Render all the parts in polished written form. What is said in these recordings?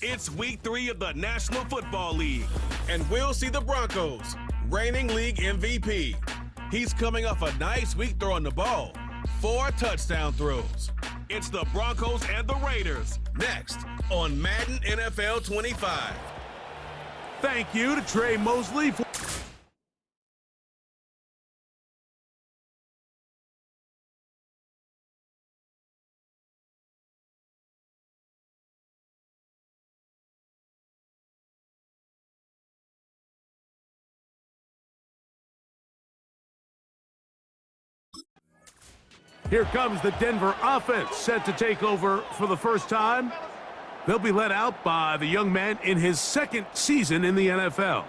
It's week 3 of the National Football League, and we'll see the Broncos, reigning league MVP. He's coming off a nice week throwing the ball, 4 touchdown throws. It's the Broncos and the Raiders, next on Madden NFL 25. Thank you to Trey Mosley for... Here comes the Denver offense, set to take over for the first time. They'll be led out by the young man in his 2nd season in the NFL.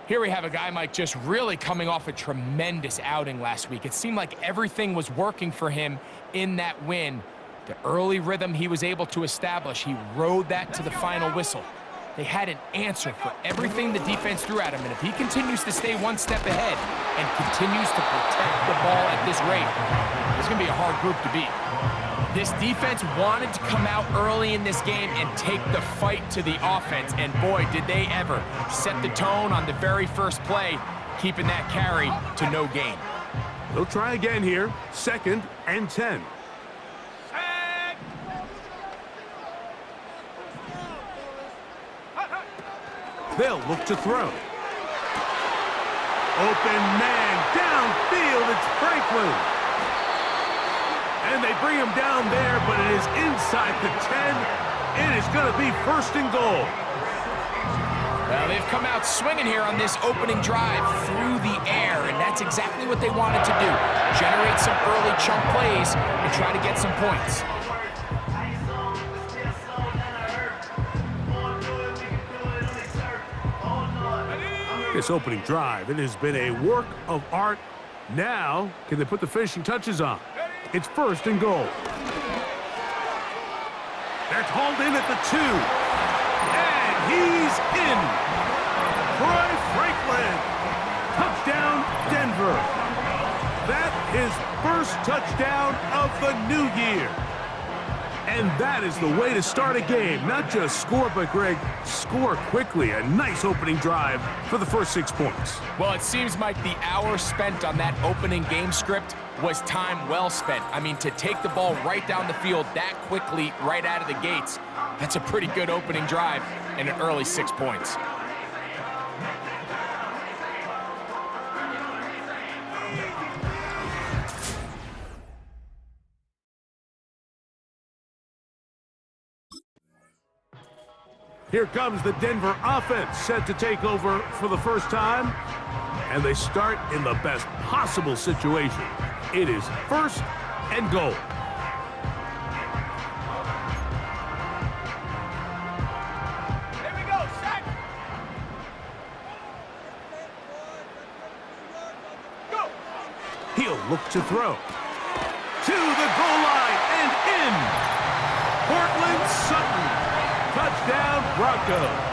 Here we have a guy, Mike, just really coming off a tremendous outing last week. It seemed like everything was working for him in that win. The early rhythm he was able to establish, he rode that to the final whistle. They had an answer for everything the defense threw at him, and if he continues to stay one step ahead and continues to protect the ball at this rate, it's going to be a hard group to beat. This defense wanted to come out early in this game and take the fight to the offense, and boy, did they ever set the tone on the very first play, keeping that carry to no gain. They'll try again here, 2nd and 10. They'll look to throw. Open man, downfield, it's Franklin. And they bring him down there, but it is inside the 10. It is going to be 1st and goal. Well, they've come out swinging here on this opening drive through the air, and that's exactly what they wanted to do. Generate some early chunk plays and try to get some points. This opening drive, it has been a work of art. Now, can they put the finishing touches on? It's 1st and goal. That's hauled in at the 2. And he's in. Troy Franklin. Touchdown, Denver. That is 1st touchdown of the new year. And that is the way to start a game. Not just score, but, Greg, score quickly. A nice opening drive for the first 6 points. Well, it seems like the hour spent on that opening game script was time well spent. I mean, to take the ball right down the field that quickly right out of the gates, that's a pretty good opening drive and an early 6 points. Here comes the Denver offense, set to take over for the first time. And they start in the best possible situation. It is 1st and goal. Here we go, set. Go. He'll look to throw. To the goal line and in. Portland Sutton. Touchdown, Broncos.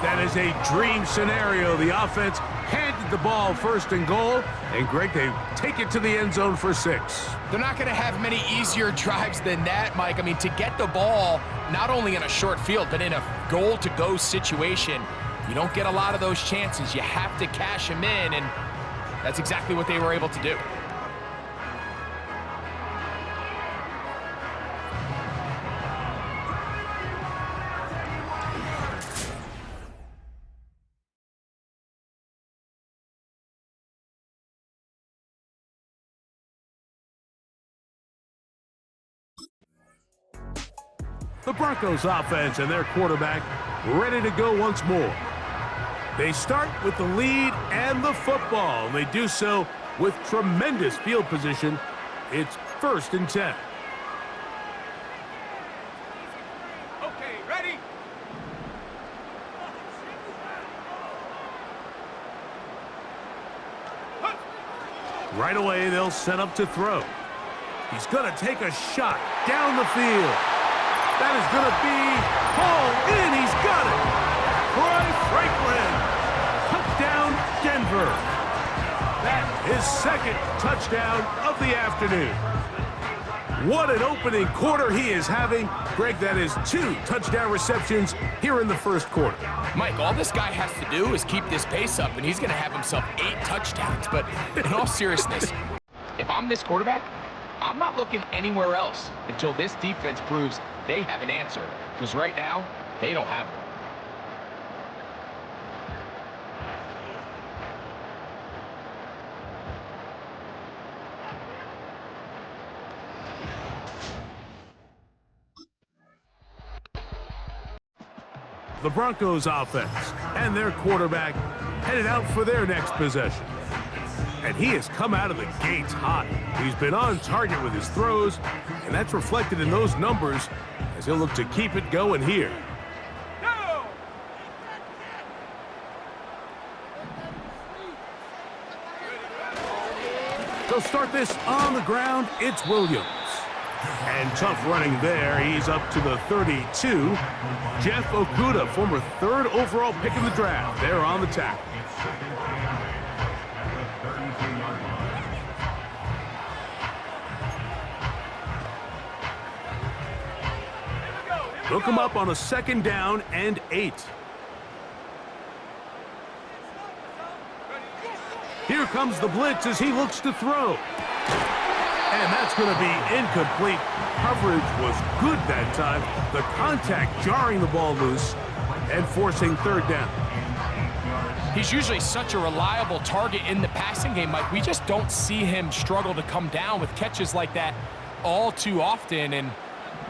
That is a dream scenario. The offense handed the ball 1st and goal, and Greg, they take it to the end zone for 6. They're not going to have many easier drives than that, Mike. I mean, to get the ball not only in a short field, but in a goal-to-go situation, you don't get a lot of those chances. You have to cash them in, and that's exactly what they were able to do. The Broncos offense and their quarterback ready to go once more. They start with the lead and the football, and they do so with tremendous field position. It's 1st and 10. Okay, ready? Right away, they'll set up to throw. He's going to take a shot down the field. That is going to be hauled in. He's got it. Troy Franklin. Touchdown, Denver. That is 2nd touchdown of the afternoon. What an opening quarter he is having. Greg, that is 2 touchdown receptions here in the first quarter. Mike, all this guy has to do is keep this pace up, and he's going to have himself 8 touchdowns. But in all seriousness, if I'm this quarterback, I'm not looking anywhere else until this defense proves they have an answer. Because right now, they don't have one. The Broncos offense and their quarterback headed out for their next possession. And he has come out of the gates hot. He's been on target with his throws, and that's reflected in those numbers as he'll look to keep it going here. They'll start this on the ground. It's Williams. And tough running there. He's up to the 32. Jeff Okudah, former 3rd overall pick in the draft, there on the tackle. Look him up on a 2nd down and 8. Here comes the blitz as he looks to throw. And that's going to be incomplete. Coverage was good that time. The contact jarring the ball loose and forcing 3rd down. He's usually such a reliable target in the passing game, Mike. We just don't see him struggle to come down with catches like that all too often. And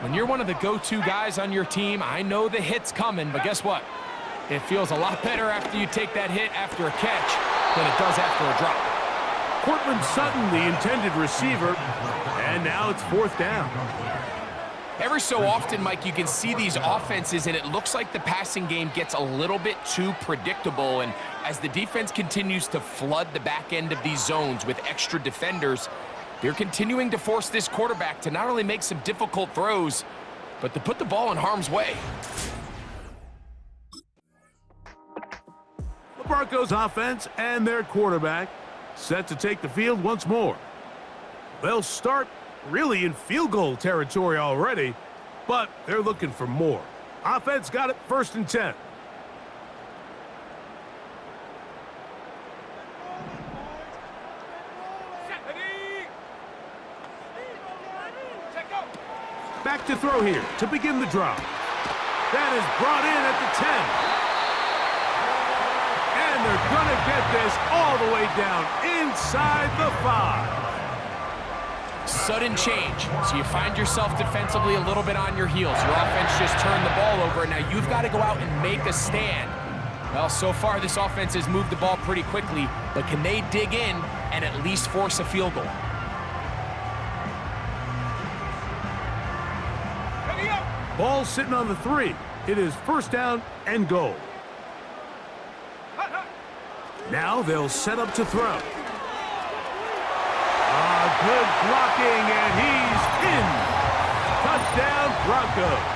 when you're one of the go-to guys on your team, I know the hit's coming, but guess what? It feels a lot better after you take that hit after a catch than it does after a drop. Cortland Sutton, the intended receiver, and now it's 4th down. Every so often, Mike, you can see these offenses, and it looks like the passing game gets a little bit too predictable. And as the defense continues to flood the back end of these zones with extra defenders, they're continuing to force this quarterback to not only make some difficult throws, but to put the ball in harm's way. The Broncos offense and their quarterback set to take the field once more. They'll start really in field goal territory already, but they're looking for more. Offense got it 1st and 10. Back to throw here to begin the drive. That is brought in at the 10. And they're going to get this all the way down inside the 5. Sudden change. So you find yourself defensively a little bit on your heels. Your offense just turned the ball over, and now you've got to go out and make a stand. Well, so far this offense has moved the ball pretty quickly, but can they dig in and at least force a field goal? Ball sitting on the 3. It is 1st down and goal. Now they'll set up to throw. Good blocking, and he's in. Touchdown, Broncos.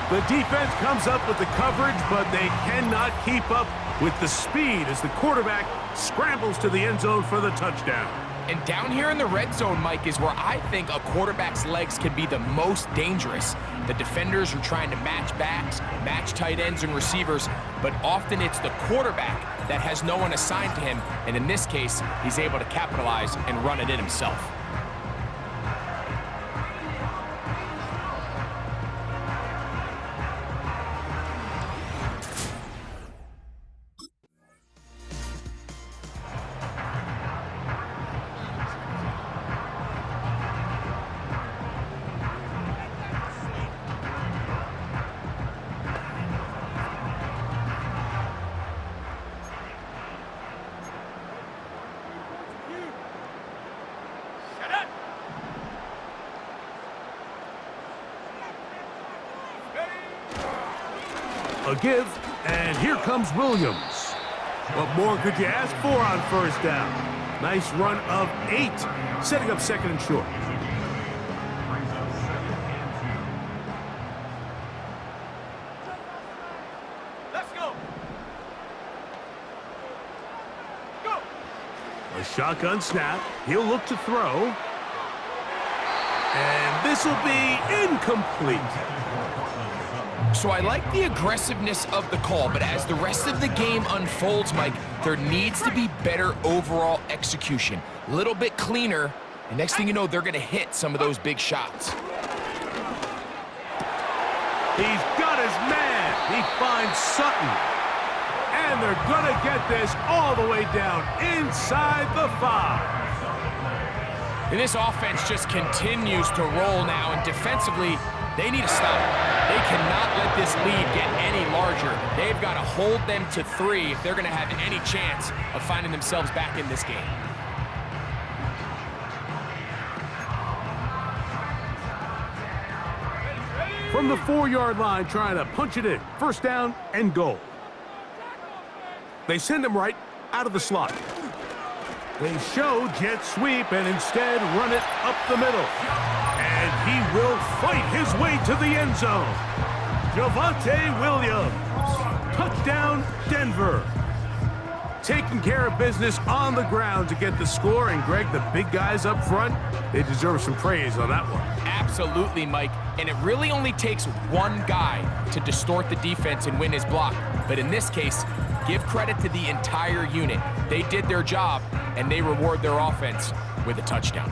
The defense comes up with the coverage, but they cannot keep up with the speed as the quarterback scrambles to the end zone for the touchdown. And down here in the red zone, Mike, is where I think a quarterback's legs can be the most dangerous. The defenders are trying to match backs, match tight ends and receivers, but often it's the quarterback that has no one assigned to him, and in this case, he's able to capitalize and run it in himself. A give, and here comes Williams. What more could you ask for on 1st down? Nice run of 8, setting up 2nd and short. Let's go. A shotgun snap. He'll look to throw. And this will be incomplete. So I like the aggressiveness of the call, but as the rest of the game unfolds, Mike, there needs to be better overall execution. A little bit cleaner, and next thing you know, they're going to hit some of those big shots. He's got his man. He finds Sutton. And they're going to get this all the way down inside the 5. And this offense just continues to roll now, and defensively, they need to stop. They cannot let this lead get any larger. They've got to hold them to 3 if they're going to have any chance of finding themselves back in this game. From the 4-yard line, trying to punch it in. First down and goal. They send him right out of the slot. They show jet sweep and instead run it up the middle. And he will fight his way to the end zone. Javonte Williams. Touchdown, Denver. Taking care of business on the ground to get the score. And, Greg, the big guys up front, they deserve some praise on that one. Absolutely, Mike. And it really only takes one guy to distort the defense and win his block. But in this case, give credit to the entire unit. They did their job, and they reward their offense with a touchdown.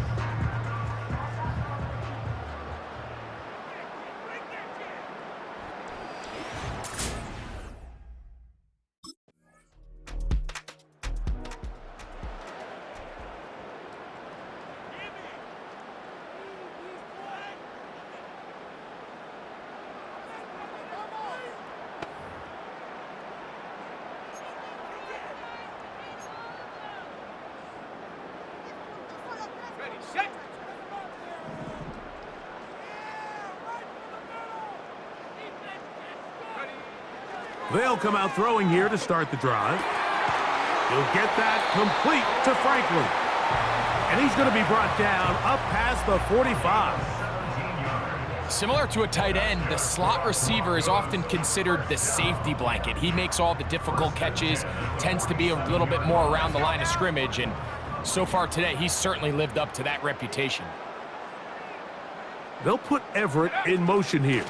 They'll come out throwing here to start the drive. He'll get that complete to Franklin. And he's going to be brought down up past the 45. Similar to a tight end, the slot receiver is often considered the safety blanket. He makes all the difficult catches, tends to be a little bit more around the line of scrimmage, and so far today, he's certainly lived up to that reputation. They'll put Everett in motion here.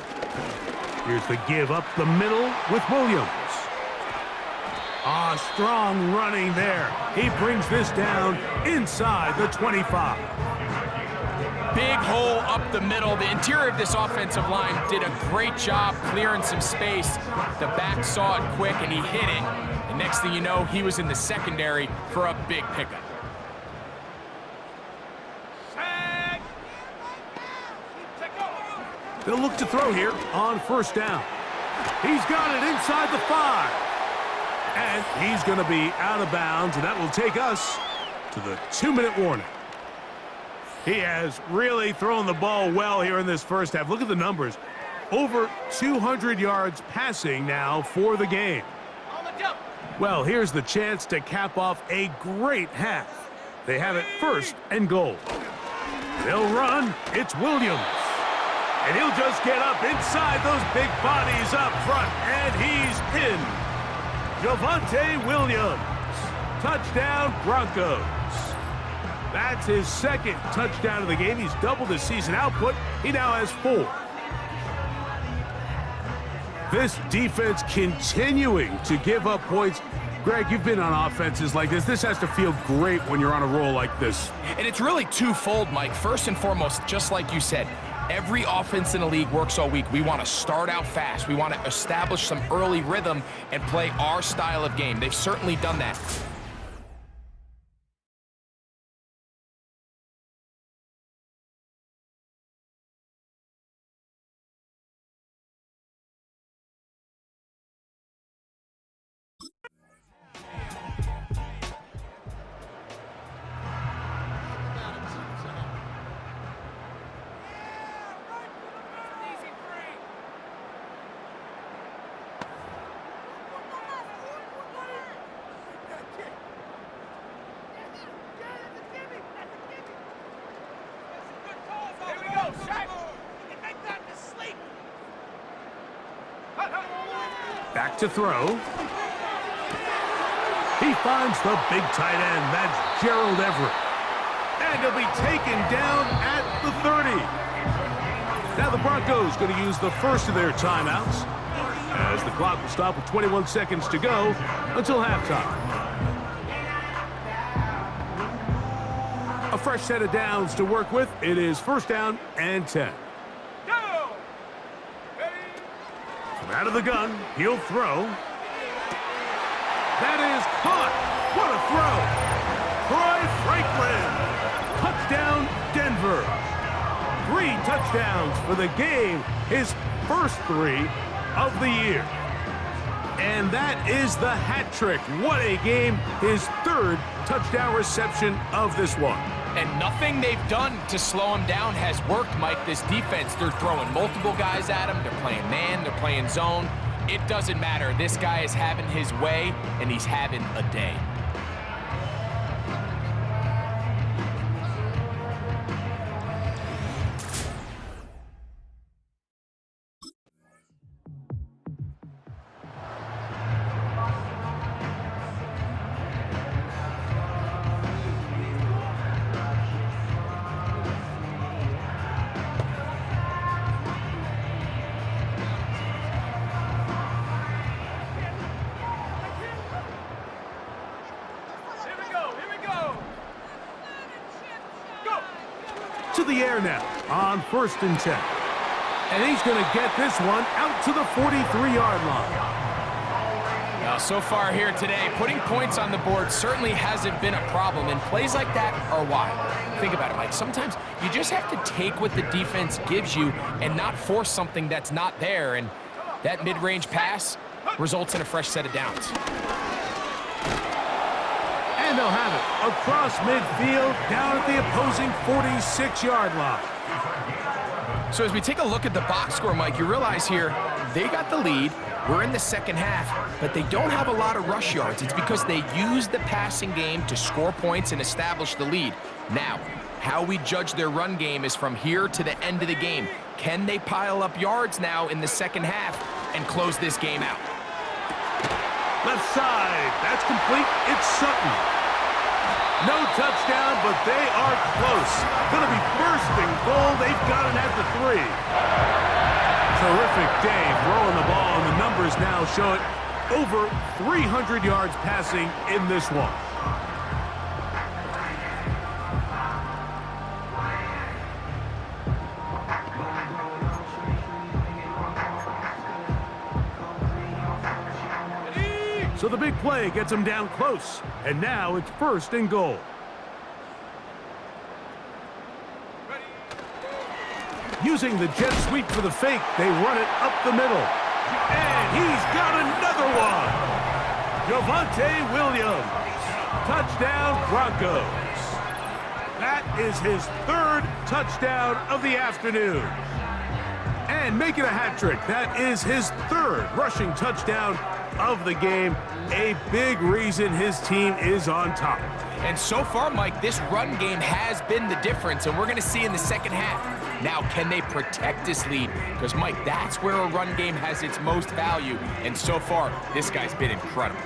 Here's the give up the middle with Williams. Strong running there. He brings this down inside the 25. Big hole up the middle. The interior of this offensive line did a great job clearing some space. The back saw it quick, and he hit it. The next thing you know, he was in the secondary for a big pickup. They'll look to throw here on first down. He's got it inside the 5. And he's going to be out of bounds, and that will take us to the 2-minute warning. He has really thrown the ball well here in this first half. Look at the numbers. Over 200 yards passing now for the game. Well, here's the chance to cap off a great half. They have it first and goal. They'll run. It's Williams. And he'll just get up inside those big bodies up front. And he's in. Javonte Williams. Touchdown, Broncos. That's his second touchdown of the game. He's doubled his season output. He now has 4. This defense continuing to give up points. Greg, you've been on offenses like this. This has to feel great when you're on a roll like this. And it's really twofold, Mike. First and foremost, just like you said, every offense in the league works all week. We want to start out fast. We want to establish some early rhythm and play our style of game. They've certainly done that. Back to throw. He finds the big tight end. That's Gerald Everett. And he'll be taken down at the 30. Now the Broncos going to use the first of their timeouts, as the clock will stop with 21 seconds to go until halftime. A fresh set of downs to work with. It is first down and 10. Go! Ready? From out of the gun, he'll throw. That is caught. What a throw. Troy Franklin. Touchdown, Denver. 3 touchdowns for the game. His first 3 of the year. And that is the hat trick. What a game. His 3rd touchdown reception of this one. And nothing they've done to slow him down has worked, Mike. This defense, they're throwing multiple guys at him. They're playing man, they're playing zone. It doesn't matter. This guy is having his way, and he's having a day. To the air now on 1st and 10. And he's going to get this one out to the 43-yard line. Now, so far here today, putting points on the board certainly hasn't been a problem, and plays like that are why. Think about it, Mike. Sometimes you just have to take what the defense gives you and not force something that's not there, and that mid-range pass results in a fresh set of downs. And they'll have it across midfield down at the opposing 46-yard line. So as we take a look at the box score, Mike, you realize here they got the lead. We're in the second half, but they don't have a lot of rush yards. It's because they use the passing game to score points and establish the lead. Now, how we judge their run game is from here to the end of the game. Can they pile up yards now in the second half and close this game out? Left side, that's complete. It's Sutton. No touchdown, but they are close. Going to be first and goal. They've got it at the 3. Terrific day throwing the ball, and the numbers now show it. Over 300 yards passing in this one. So the big play gets him down close. And now it's first and goal. Using the jet sweep for the fake, they run it up the middle. And he's got another one. Javonte Williams. Touchdown, Broncos. That is his 3rd touchdown of the afternoon. And making a hat trick, that is his 3rd rushing touchdown of the game. A big reason his team is on top. And so far, Mike, this run game has been the difference, and we're going to see in the second half. Now, can they protect this lead? Because, Mike, that's where a run game has its most value, and so far, this guy's been incredible.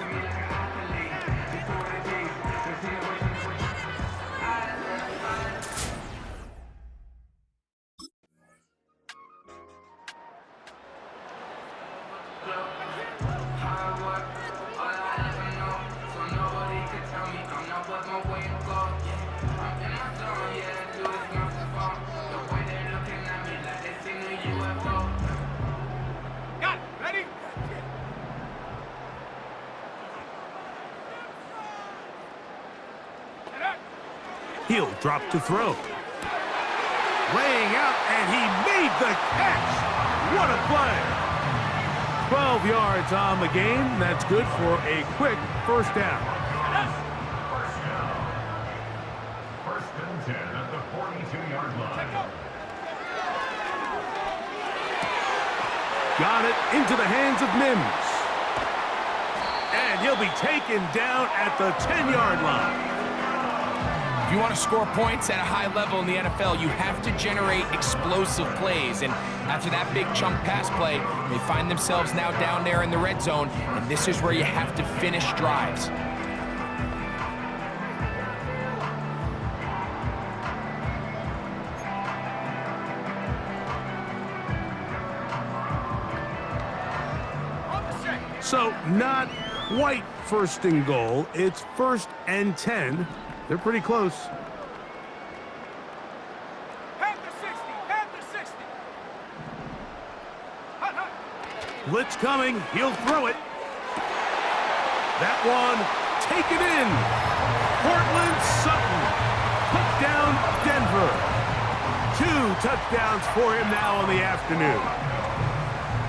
He'll drop to throw. Laying out, and he made the catch. What a play. 12 yards on the game. That's good for a quick first down. First and 10 at the 42-yard line. Got it into the hands of Mims. And he'll be taken down at the 10-yard line. If you want to score points at a high level in the NFL, you have to generate explosive plays. And after that big chunk pass play, they find themselves now down there in the red zone, and this is where you have to finish drives. So not quite first and goal. It's 1st and 10. They're pretty close. Panther 60, Panther 60. Hut, hut. Blitz coming. He'll throw it. That one taken in. Portland Sutton. Touchdown, Denver. 2 touchdowns for him now in the afternoon.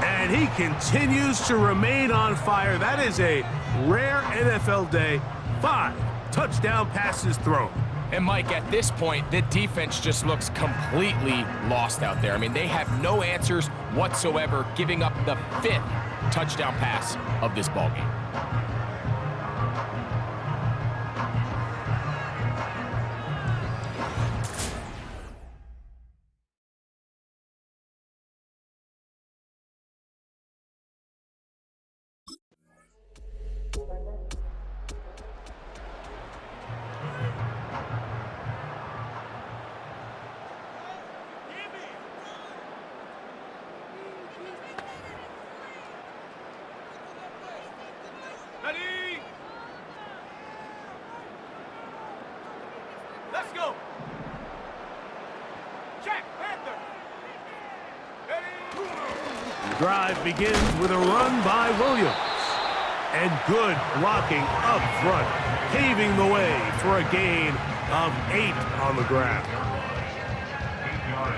And he continues to remain on fire. That is a rare NFL day. 5 touchdown passes thrown. And Mike, at this point, the defense just looks completely lost out there. I mean, they have no answers whatsoever, giving up the 5th touchdown pass of this ballgame. Ready? Let's go. Check, Panther. Ready? The drive begins with a run by Williams. And good blocking up front, paving the way for a gain of 8 on the ground.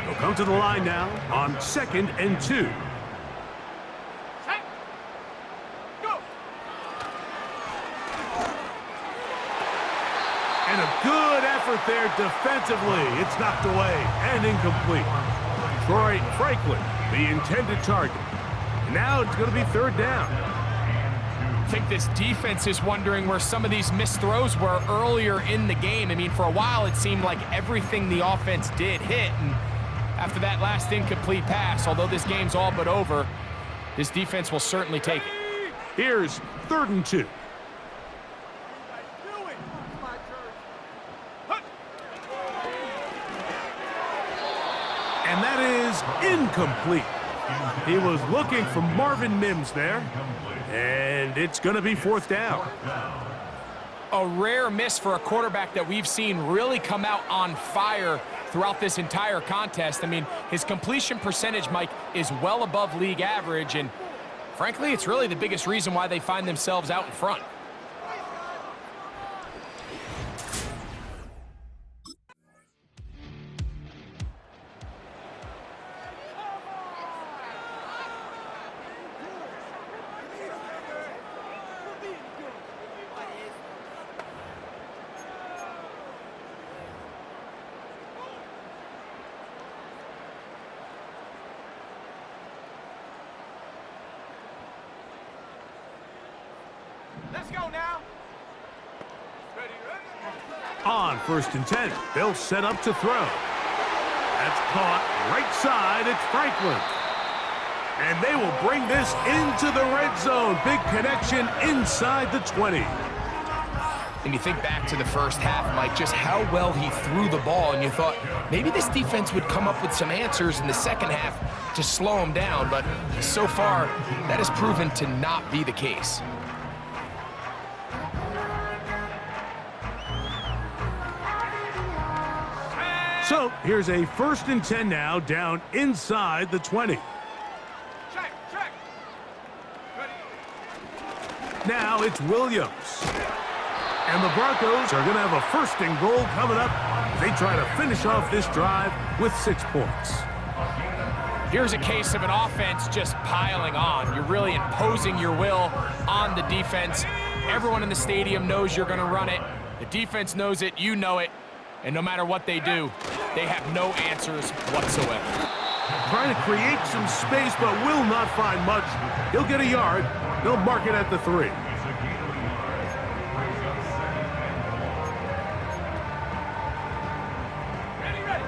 They'll come to the line now on 2nd and 2. Set. Go. And a good effort there defensively. It's knocked away and incomplete. Troy Franklin, the intended target. And now it's going to be 3rd down. I think this defense is wondering where some of these missed throws were earlier in the game. I mean, for a while, it seemed like everything the offense did hit. And after that last incomplete pass, although this game's all but over, this defense will certainly take it. Here's 3rd and 2. And that is incomplete. He was looking for Marvin Mims there. And it's going to be 4th down. A rare miss for a quarterback that we've seen really come out on fire throughout this entire contest. I mean, his completion percentage, Mike, is well above league average. And frankly, it's really the biggest reason why they find themselves out in front. Let's go now. Ready, ready? On 1st and 10, they'll set up to throw. That's caught right side. It's Franklin. And they will bring this into the red zone. Big connection inside the 20. And you think back to the first half, Mike, just how well he threw the ball, and you thought maybe this defense would come up with some answers in the second half to slow him down, but so far, that has proven to not be the case. So here's a 1st and 10 now, down inside the 20. Check, check. Ready? Now it's Williams. And the Broncos are going to have a 1st and goal coming up. They try to finish off this drive with 6 points. Here's a case of an offense just piling on. You're really imposing your will on the defense. Everyone in the stadium knows you're going to run it. The defense knows it, you know it. And no matter what they do, they have no answers whatsoever. Trying to create some space, but will not find much. He'll get a yard. They'll mark it at the 3. Ready, ready.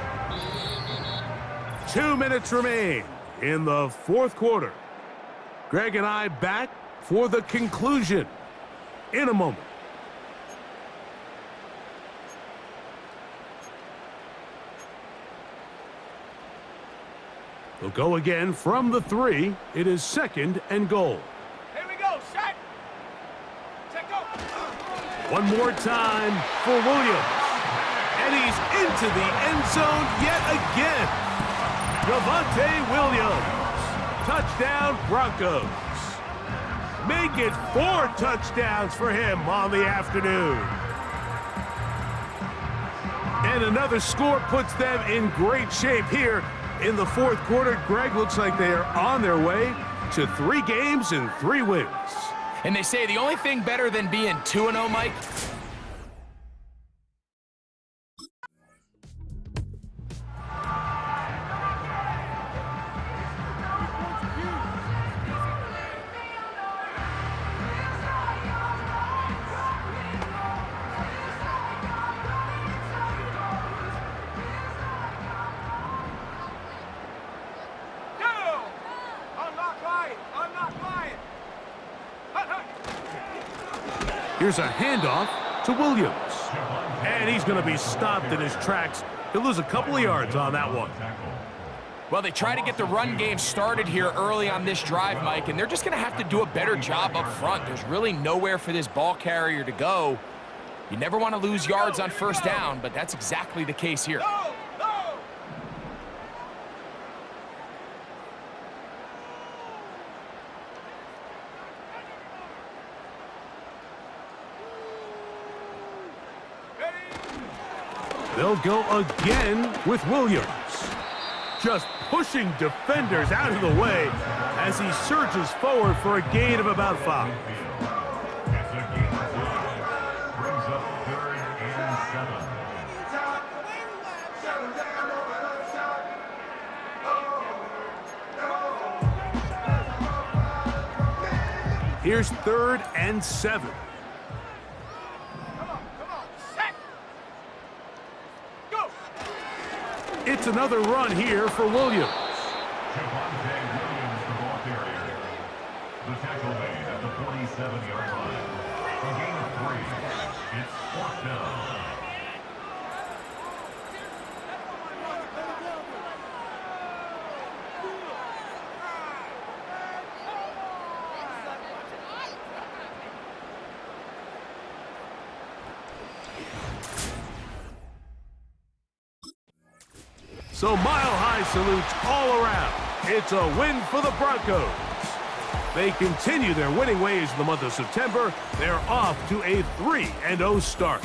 2 minutes remain in the 4th quarter. Greg and I back for the conclusion in a moment. They'll go again from the 3. It is 2nd and goal. Here we go, set. One more time for Williams. And he's into the end zone yet again. Javonte Williams. Touchdown, Broncos. Make it 4 touchdowns for him on the afternoon. And another score puts them in great shape here in the fourth quarter. Greg, looks like they are on their way to 3 games and 3 wins. And they say the only thing better than being 2-0, Mike, Go! I'm not lying. I'm not lying. Hut, hut. Here's a handoff to Williams. And he's going to be stopped in his tracks. He'll lose a couple of yards on that one. well, they try to get the run game started here early on this drive, Mike, and they're just going to have to do a better job up front. There's really nowhere for this ball carrier to go. You never want to lose yards on first down, but that's exactly the case here. No! No! They'll go again with Williams. Just pushing defenders out of the way as he surges forward for a gain of about 5. It's a gain of 5. Brings up 3rd and 7. Here's 3rd and 7. Come on. Set! Go! It's another run here for Williams. Javonte Williams, the ball carrier. The tackle made at the 47-yard line. A gain of 3. It's 4th down. So mile-high salutes all around. It's a win for the Broncos. They continue their winning ways in the month of September. They're off to a 3-0 start.